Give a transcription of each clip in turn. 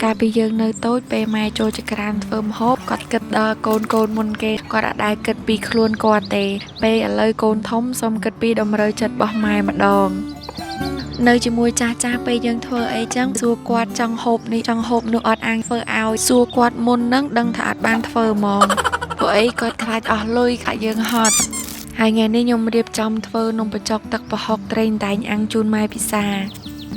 កាលពីយើងនៅតូចពេលម៉ែចូលចក្រានធ្វើម្ហូបគាត់គិតដល់កូនមុនគេគាត់អត់ដែលគិតពីខ្លួនគាត់ទេពេលឥឡូវកូនធំសុំគិតពីតម្រូវចិត្តរបស់ម៉ែម្ដងនៅជាមួយចាស់ពេលយើងធ្វើអីចឹងសួរគាត់ចង់ហូបនេះចង់ហូបនោះអត់អាងធ្វើឲ្យសួរគាត់មុននឹងដឹងថាអត់បានធ្វើហ្មងព្រោះអីគាត់ខ្លាចអស់លុយខ្លាចយើងហត់ហើយថ្ងៃនេះខ្ញុំរៀបចំធ្វើនំបញ្ចុកទឹកប្រហុកត្រីតែងអាំងជូនម៉ែពិសា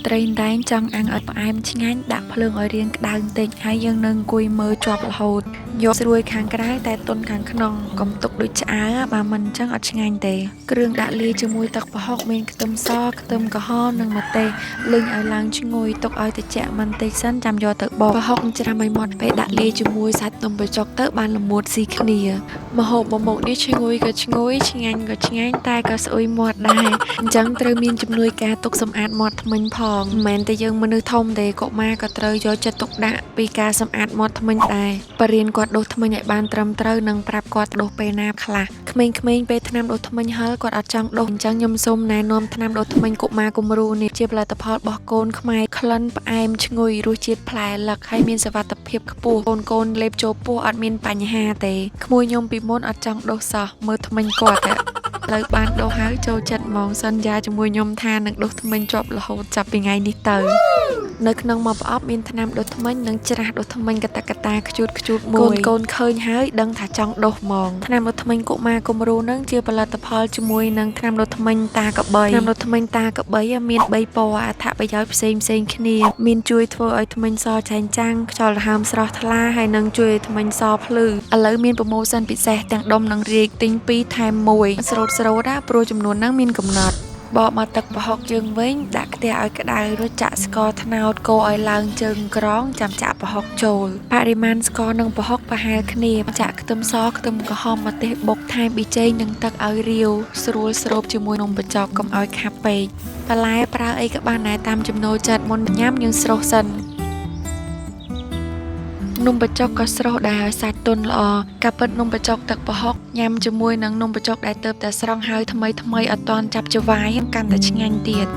ត្រីតែងចង់អាំងឲ្យផ្អែមឆ្ងាញ់ដាក់ភ្លើងឲ្យរាងក្តៅបន្តិចហើយយើងនឹងអង្គុយមើលជាប់រហូតយកស្រួយខាងក្រៅតែទន់ខាងក្នុងកុំទុកដូចឆ្អើបើមិនអញ្ចឹងអត់ឆ្ងាញ់ទេគ្រឿងដាក់លាយជាមួយទឹកប្រហុកមានខ្ទឹមសខ្ទឹមក្រហមនិងម្ទេសលីងឲ្យឡើងឈ្ងុយទុកឲ្យត្រជាក់បន្តិចសិនចាំយកទៅបកប្រហុកច្រាំឲ្យម៉ត់ពេលដាក់លាយជាមួយសាច់នំបញ្ចុកទៅបានល្មួតស៊ីគ្នាម្ហូបមួយមុខនេះឈ្ងុយក៏ឈ្ងុយឆ្ងាញ់ក៏ឆ្ងាញ់តែក៏ស្អុយមាត់ដែរអញ្ចឹងត្រូវមានជំនួយការទុកសម្អាតមាត់ធ្មេញផងមិនមែនតែយើងមនុស្សធំទេកុមារក៏ត្រូវយកចិត្តទុកដាក់ពីការសម្អាតមាត់ធ្មេញដែរបរិញ្ញាគាត់ដុសធ្មេញឲ្យបានត្រឹមត្រូវនិងប្រាប់គាត់ដុសពេលណាខ្លះក្មេងៗពេលថ្នាំដុសធ្មេញហឹលគាត់អត់ចង់ដុសអញ្ចឹងខ្ញុំសូមណែនាំថ្នាំដុសធ្មេញកុមារគំរូនេះជាផលិតផលរបស់កូនខ្មែរក្លិនផ្អែមឈ្ងុយរសជាតិផ្លែលឹកហើយមានសុវត្ថិភាពខ្ពស់កូនលេបចូលពោះអត់មានបញ្ហាទេក្មួយខ្ញុំពីមុនអត់ចង់ដុសសោះមើលធ្មេញគាត់លើបានដុសហើយចូលចិត្តហ្មងសន្យាជាមួយខ្ញុំថានឹងដុសធ្មេញជាប់រហូតចាប់ពីថ្ងៃនេះទៅនៅក្នុងមកប្រអប់មានថ្នាំដុសធ្មេញនិងច្រាសដុសធ្មេញកតាខ្ជូតមួយកូនឃើញហើយដឹងថាចង់ដុសហ្មងថ្នាំដុសធ្មេញកុមារគំរូនឹងជាផលិតផលជាមួយនឹងថ្នាំដុសធ្មេញតាកបីថ្នាំដុសធ្មេញតាកបីមាន3ពណ៌អត្ថប្រយោជន៍ផ្សេងគ្នាមានជួយធ្វើឲ្យធ្មេញសចែងចាំងខ្យល់ដង្ហើមស្រស់ថ្លាហើយនឹងជួយឲ្យធ្មេញសភ្លឺឥឡូវមានប្រូម៉ូសិនពិសេសទាំងដុំនិងរាយទិញ2ថែម1ស្រូតព្រោះចំនួនហ្នឹងមានកំណត់បកមកទឹកប្រហុកយើងវិញដាក់ខ្ទះឲ្យក្តៅរួចចាក់ស្ករត្នោតកូរឲ្យឡើងជើងក្រងចាំចាក់ប្រហុកចូលបរិមាណស្ករនិងប្រហុកប្រហែលគ្នាចាក់ខ្ទឹមសខ្ទឹមក្រហមម្ទេសបុកថែមប៊ីចេងនិងទឹកឲ្យរាវស្រួលស្រូបជាមួយនំបញ្ចុកកុំឲ្យខាប់ពេកបន្លែប្រើអីក៏បានដែរតាមចំណូលចិត្តមុនញ៉ាំយើងស្រុះសិននំបញ្ចុកក៏ស្រស់ដែរសាច់ទន់ល្អការពិតនំបញ្ចុកទឹកប្រហុកញ៉ាំជាមួយនឹងនំបញ្ចុកដែលទើបតែស្រង់ហើយថ្មីអត់ទាន់ចាប់ច្វាយកាន់តែឆ្ងាញ់ទៀត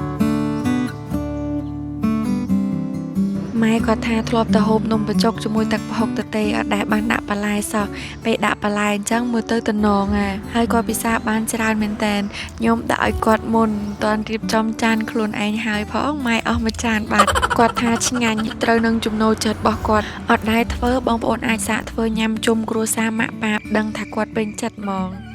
ម៉ែគាត់ថាធ្លាប់ទៅហូបនំបញ្ចុកជាមួយទឹកប្រហុកទៅទេអត់ដែលបានដាក់បន្លែសោះពេលដាក់បន្លែអញ្ចឹងមើលទៅតំណងហើយគាត់ពិសាបានច្រើនមែនតើខ្ញុំដាក់ឲ្យគាត់មុនតន់រៀបចំចានខ្លួនឯងហើយផងម៉ែអស់មួយចានបាត់គាត់ថាឆ្ងាញ់ត្រូវនឹងចំណូលចិត្តរបស់គាត់អត់ដែលធ្វើបងប្អូនអាចសាកធ្វើញ៉ាំជុំគ្រួសារម៉ាក់ប៉ាបដឹងថាគាត់ពេញចិត្តហ្មង